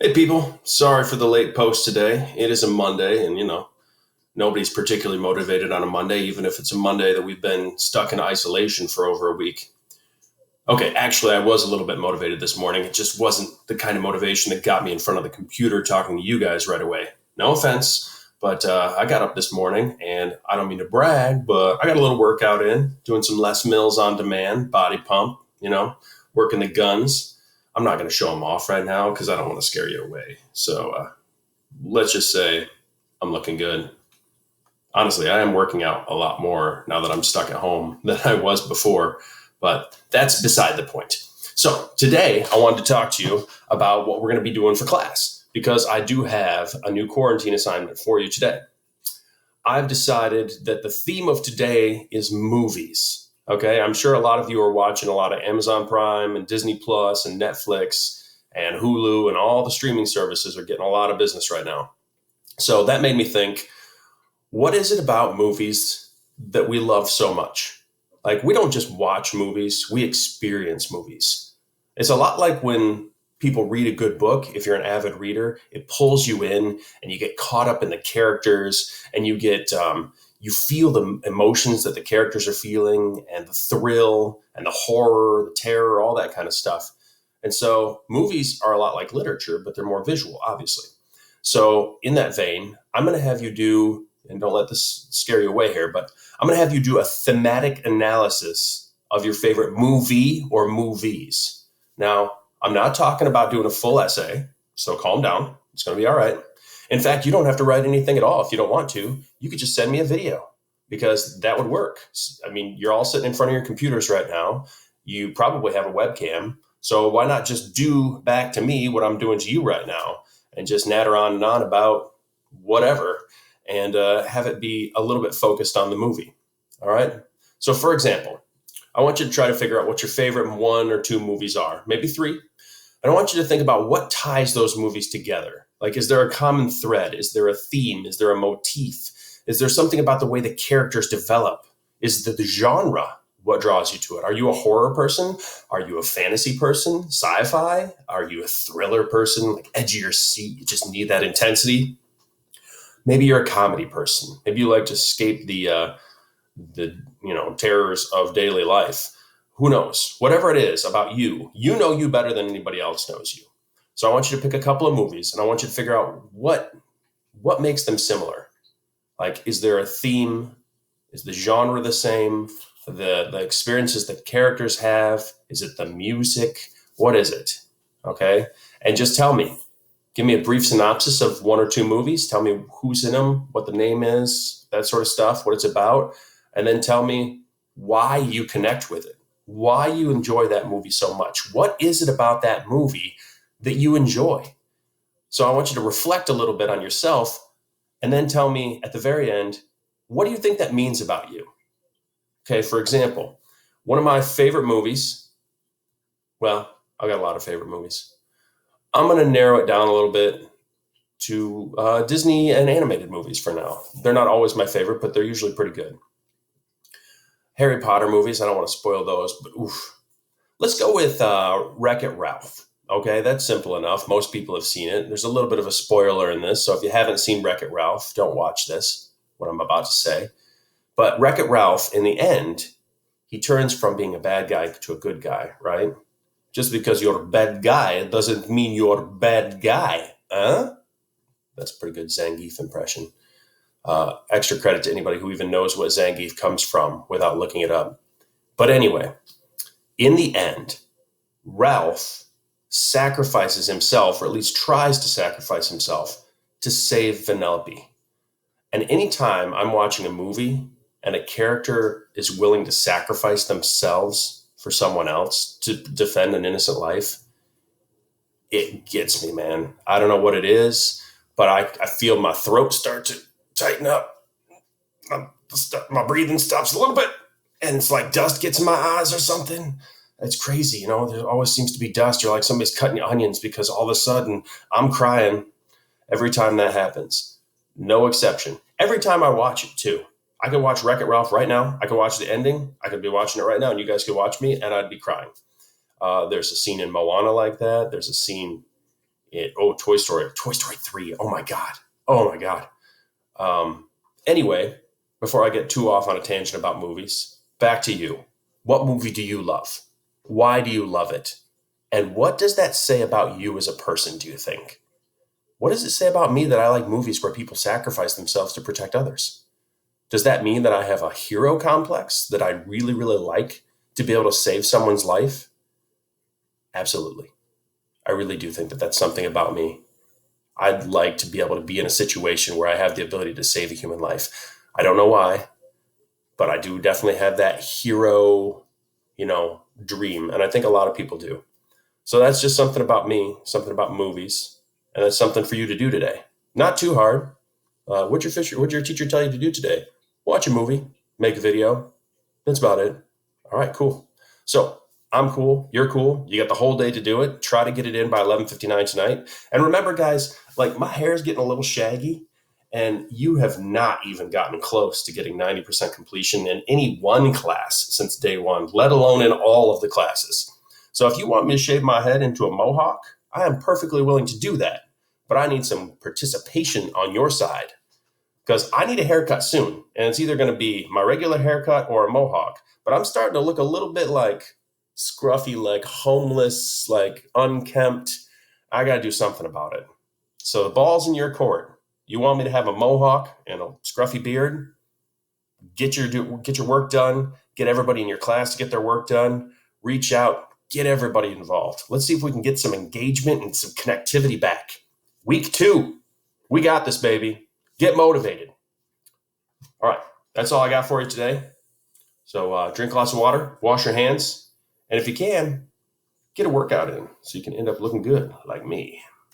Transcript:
Hey people, sorry for the late post today. It is a Monday, and nobody's particularly motivated on a Monday, even if it's a Monday that we've been stuck in isolation for over a week. Okay, actually, I was a little bit motivated this morning. It just wasn't the kind of motivation that got me in front of the computer talking to you guys right away. No offense, but I got up this morning, and I don't mean to brag, but I got a little workout in, doing some Les Mills on demand, body pump, working the guns. I'm not going to show them off right now because I don't want to scare you away. So let's just say I'm looking good. Honestly, I am working out a lot more now that I'm stuck at home than I was before, but that's beside the point. So today I wanted to talk to you about what we're going to be doing for class because I do have a new quarantine assignment for you today. I've decided that the theme of today is movies. Okay, I'm sure a lot of you are watching a lot of Amazon Prime and Disney Plus and Netflix and Hulu, and all the streaming services are getting a lot of business right now. So that made me think, what is it about movies that we love so much? Like, we don't just watch movies, we experience movies. It's a lot like when people read a good book. If you're an avid reader, it pulls you in and you get caught up in the characters, and you feel the emotions that the characters are feeling, and the thrill and the horror, the terror, all that kind of stuff. And so movies are a lot like literature, but they're more visual, obviously. So in that vein, I'm going to have you do, and don't let this scare you away here, but I'm going to have you do a thematic analysis of your favorite movie or movies. Now, I'm not talking about doing a full essay, so calm down. It's going to be all right. In fact, you don't have to write anything at all if you don't want to. You could just send me a video because that would work. I mean, you're all sitting in front of your computers right now. You probably have a webcam. So why not just do back to me what I'm doing to you right now and just natter on and on about whatever and have it be a little bit focused on the movie. All right. So for example, I want you to try to figure out what your favorite one or two movies are, maybe three. And I want you to think about what ties those movies together. Like, is there a common thread? Is there a theme? Is there a motif? Is there something about the way the characters develop? Is the genre what draws you to it? Are you a horror person? Are you a fantasy person? Sci-fi? Are you a thriller person? Like, edge of your seat, you just need that intensity? Maybe you're a comedy person. Maybe you like to escape the terrors of daily life. Who knows? Whatever it is about you, you know you better than anybody else knows you. So I want you to pick a couple of movies, and I want you to figure out what makes them similar. Like, is there a theme? Is the genre the same? The experiences that characters have? Is it the music? What is it? Okay. And just tell me. Give me a brief synopsis of one or two movies. Tell me who's in them, what the name is, that sort of stuff, what it's about. And then tell me why you connect with it, why you enjoy that movie so much. What is it about that movie that you enjoy? So I want you to reflect a little bit on yourself and then tell me at the very end, what do you think that means about you? Okay, for example, one of my favorite movies, well, I got a lot of favorite movies. I'm going to narrow it down a little bit to Disney and animated movies for now. They're not always my favorite, but they're usually pretty good. Harry Potter movies, I don't want to spoil those, but oof. Let's go with Wreck-It Ralph. Okay, that's simple enough. Most people have seen it. There's a little bit of a spoiler in this, so if you haven't seen Wreck-It Ralph, don't watch this, what I'm about to say. But Wreck-It Ralph, in the end, he turns from being a bad guy to a good guy, right? Just because you're a bad guy doesn't mean you're a bad guy, huh? That's a pretty good Zangief impression. Extra credit to anybody who even knows what Zangief comes from without looking it up. But anyway, in the end, Ralph sacrifices himself, or at least tries to sacrifice himself, to save Vanellope. And anytime I'm watching a movie and a character is willing to sacrifice themselves for someone else to defend an innocent life, it gets me, man. I don't know what it is, but I feel my throat start to tighten up. My breathing stops a little bit, and it's like dust gets in my eyes or something. It's crazy, there always seems to be dust, or like somebody's cutting onions, because all of a sudden I'm crying every time that happens. No exception. Every time I watch it too. I could watch Wreck-It Ralph right now. I could watch the ending. I could be watching it right now, and you guys could watch me, and I'd be crying. There's a scene in Moana like that. There's a scene Toy Story 3. Oh my God. Oh my God. Anyway, before I get too off on a tangent about movies, back to you. What movie do you love? Why do you love it? And what does that say about you as a person, do you think? What does it say about me that I like movies where people sacrifice themselves to protect others? Does that mean that I have a hero complex that I really, really like to be able to save someone's life? Absolutely. I really do think that that's something about me. I'd like to be able to be in a situation where I have the ability to save a human life. I don't know why, but I do definitely have that hero, dream. And I think a lot of people do. So that's just something about me, something about movies. And that's something for you to do today. Not too hard. What'd your teacher tell you to do today? Watch a movie, make a video. That's about it. All right, cool. So I'm cool. You're cool. You got the whole day to do it. Try to get it in by 11:59 tonight. And remember, guys, like my hair is getting a little shaggy, and you have not even gotten close to getting 90% completion in any one class since day one, let alone in all of the classes. So if you want me to shave my head into a mohawk, I am perfectly willing to do that. But I need some participation on your side because I need a haircut soon. And it's either going to be my regular haircut or a mohawk. But I'm starting to look a little bit like scruffy, like homeless, like unkempt. I got to do something about it. So the ball's in your court. You want me to have a mohawk and a scruffy beard? Get your work done. Get everybody in your class to get their work done. Reach out. Get everybody involved. Let's see if we can get some engagement and some connectivity back. Week 2. We got this, baby. Get motivated. All right. That's all I got for you today. So drink lots of water, wash your hands, and if you can, get a workout in so you can end up looking good like me.